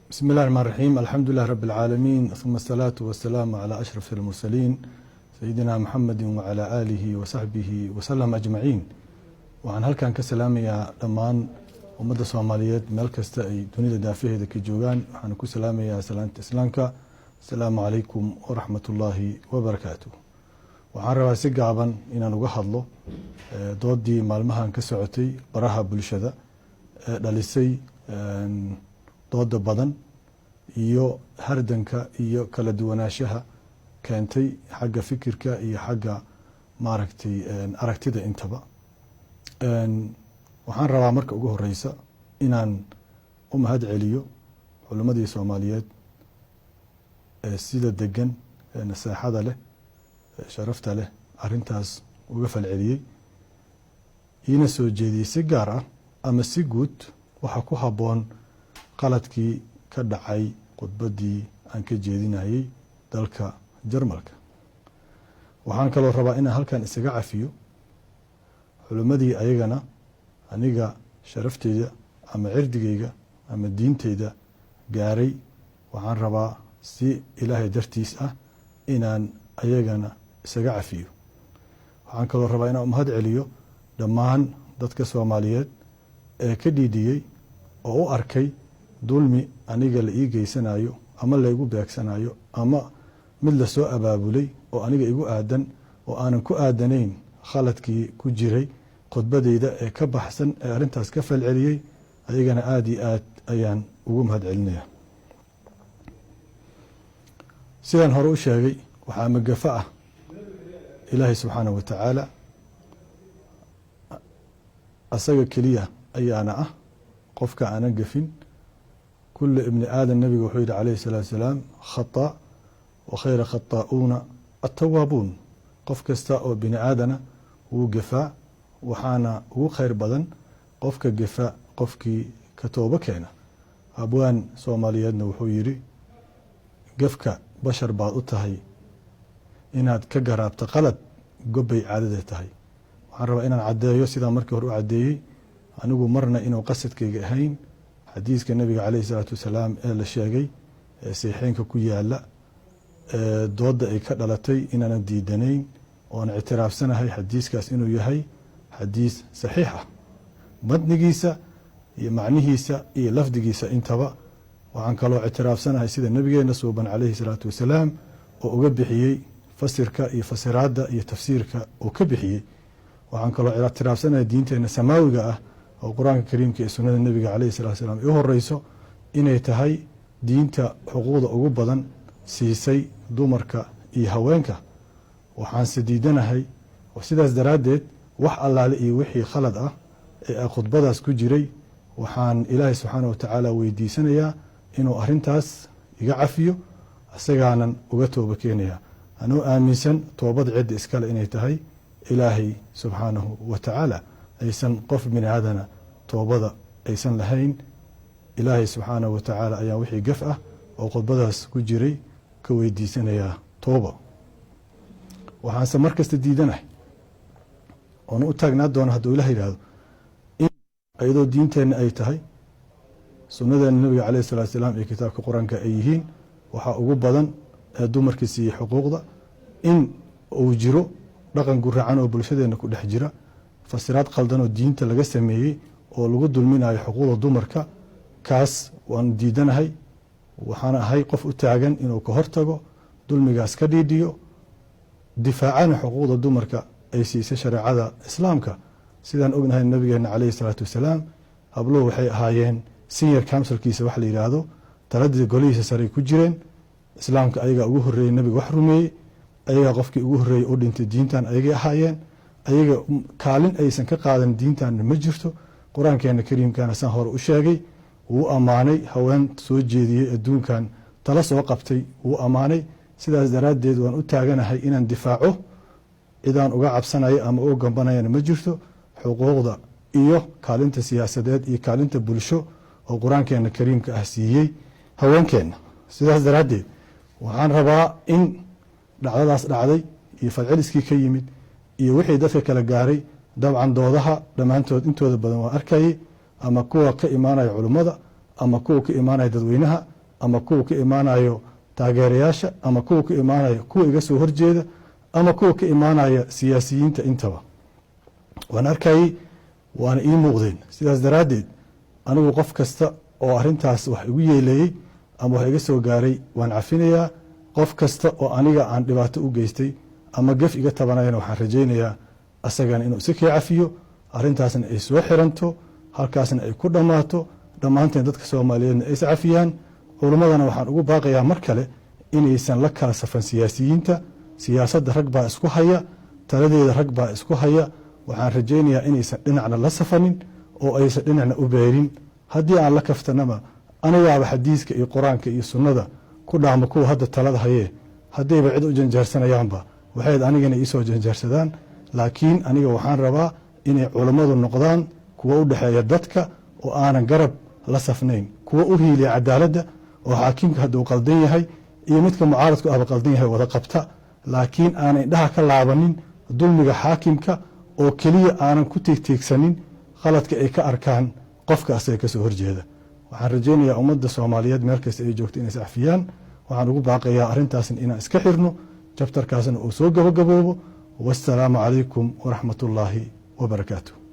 بسم الله الرحمن الرحيم. الحمد لله رب العالمين، ثم الصلاة والسلام على أشرف المرسلين سيدنا محمد وعلى آله وصحبه وسلم أجمعين. وعن هلكان كسلاميا دمان ومدى الصوماليات مeel kasta ay dunida daafaheeda ka joogaan waxaan ku salaamayaa salaanta islaamka. Assalaamu calaykum waraxmatullaahi wabarakaatuh. waxaan rabaa si gaaban inaan uga hadlo doodii maalmahan ka socotay baraha bulshada ee dhalisay dooda badan iyo hardanka iyo kala duwanaanshaha keentay xagga fikirka iyo xagga maaragtay aragtida intaba. waxaan rabaa marka ugu horeysa inaan u mahad celiyo culimadii Soomaaliyeed ee sida degan naseexada leh sharafta leh arintaas uga falceliyay ina soo jeediyay si gaar ah ama si guud waxa ku haboon qaladkii ka dhacay khudbadii aan ka jeedinayay dalka Jarmalka. waxaan kaloo rabaa inaan halkan isaga cafiyo culimadii ayagana aniga sharafteyda ama cirdigeyga ama diinteyda gaaray. waxaan rabaa si ilaahay dartiis ah inaan ayagana isaga cafiyo. waxaan kaloo rabaa inaan mahad celiyo dhammaan dadka Soomaaliyeed ee ka dhiidiyay oo u arkay dulmi aniga la ii geysanayo ama la igu beegsanayo ama mid la soo abaabulay oo aniga igu aadan oo aanan ku aadanayn khaladkii ku jiray khudbadeyda ee ka baxsan ee arintaas ka falceliyay. ayagana aad iyo aad ayaan ugu mahad celinayaa. sidaan hore u sheegay waxaa magafa ah ilaahay subxaanahu wa tacaala asaga keliya ayaana ah qofka aanan gafin. كل ابن آدم نبي وحيد عليه الصلاة والسلام خطأ وخير خطاؤون التوابون. قف كستا أو بن آدم وقفاء وحانا وخير بدن قفك قفاء قفك كتوبة كينا. أبوان سوماليادنا وحويري قفك بشر بعض التهي إناد كقراب تقلد قبي عادة تهي. وحرب إنا عدايو سيدا مركه رو عدايي أنو مرنا إنو قصد كيهين حديث النبي عليه الصلاة والسلام إلى الشيعي سيحين كويا لا ضد أي كدلتي إن أنا ديدنين وأنا اعتراف سنة هاي حديث كاس إنه يهي حديث صحيحة متن جيسة معنى جيسة لفظ جيسة انتبه. وعن كلو اعتراف سنة هاي سيد النبي نصوبا عليه الصلاة والسلام وأجبحي فسر كا يفسر هذا يتفسير كا وكبحي. وعن كلو اعتراف سنة دينتنا سماوي جاء القرآن الكريم كسنة النبي عليه الصلاة والسلام إيه الرئيس إن يتهي دينتا حقوق أوجبا سيسي دمرك يهوانك وحان سديدنا هي وسيداس درادت وح الله لقي وحي خلد أخذ بداس كجري وحان إله سبحانه وتعالى ويدي سنيا إنه أرنتاس يقعفيه أسجانا وجتوا بكينيا أنو آمنسن توبض عد إسكال إن يتهي إلهي سبحانه وتعالى أيسن قف من هذا توبضة أيسن لهين إلهي سبحانه وتعالى أيا وحي قفأة وقد بدأس كجري كويدي سنة يا توبة. وحانس مركز تديدنا ونؤتاقنا دون هدو إلهي هذا إن أيضا دينتين أيتهي سنة النبي عليه الصلاة والسلام في كتاب القرآن كأيهين وحا أقبضا دو مركزي حقوق دا إن أوجرو رقم قرعان وبلشدين نكو دحجرة fasiraad qaldan oo diinta laga sameeyay oo lagu dulminayo xuquuqda dumarka kaas waan diidanahay. waxaan ahay qof u taagan inuu ka hortago dulmigaas ka dhiidiyo difaacana xuquuqda dumarka ay siisay shariicada islaamka. sidaan ognahay nabigeena calayhi salaatu wasalaam habluhu waxay ahaayeen senior councilkiisa wax la yiraahdo taladii golihiisa sare ku jireen. islaamka ayaga ugu horeeyay nabiga wax rumeeyay ayaga qofkii ugu horeeyay oo dhintay diintan ayaga ahaayeen. ayaga kaalin aysan ka qaadan diintan ma jirto. quraankeena kariimkana san hore u sheegay wuu amaanay haween soo jeediyay adduunkan tala soo qabtay wuu amaanay. sidaas daraadeed waan u taaganahay inaan difaaco idaan uga cabsanayo ama oo gambanayna ma jirto. xuquuqda iyo kaalinta siyaasadeed iyo kaalinta bulsho oo quraankeena kariimka ah siiyay haweenkeena. sidaas daraadeed waxaan rabaa in dhacdadaas dhacday iyo falceliskii ka yimid iyo wixii dadka kala gaaray dabcan doodaha dhamaantood intooda badan waa arkayay ama kuwa ka imaanaya culimada ama kuwa ka imaanaya dadweynaha ama kuwa ka imaanayo taageerayaasha ama kuwa ka imaanayo kuwa iga soo horjeeda ama kuwa ka imaanaya siyaasiyiinta intaba waan arkayay waana ii muuqdeen sidaas daraaddeed anigu qof kasta oo arrintaas wax igu yeeleeyey ama wax iga soo gaaray waan cafinayaa qof kasta oo aniga aan dhibaato u geystay ama gaf iga tabanayana waxaan rajaynayaa asagana inuu si kii cafiyo arrintaasna ay soo xiranto halkaasna ay ku dhammaato dhammaanteen dadka soomaaliyeedna ay is cafiyaan culimmadana waxaan ugu baaqayaa mar kale inaysan la kala safan siyaasiyiinta siyaasadda rag baa isku haya taladeeda rag baa isku haya waxaan rajaynayaa inaysan dhinacna la safanin oo aysan dhinacna u beerin haddii aan la kaftanaba anigaaba xadiiska iyo qur-aanka iyo sunnada ku dhaamo kuwa hadda talada hayee haddayba cid u janjaarsanayaanba waxayd anigana iisoo janjaarsadaan laakiin aniga waxaan rabaa inay culummadu noqdaan kuwa u dhexeeya dadka oo aanan garab la safnayn kuwa u hiiliya cadaaladda oo xaakimka hadduu qaldan yahay iyo midka mucaaradku ahba qaldan yahay wada qabta laakiin aanan indhaha ka laabanin dulmiga xaakimka oo keliya aanan ku tiigtiigsanin khaladka ay ka arkaan qofka asaga ka soo horjeeda waxaan rajaynayaa ummadda soomaaliyeed meel kasta ay joogto inay is cafiyaan waxaan ugu baaqayaa arrintaasna inaan iska xirno jabtarkaasna uu soo gabagaboobo wassalaamu calaykum waraxmat ullaahi wabarakaatuh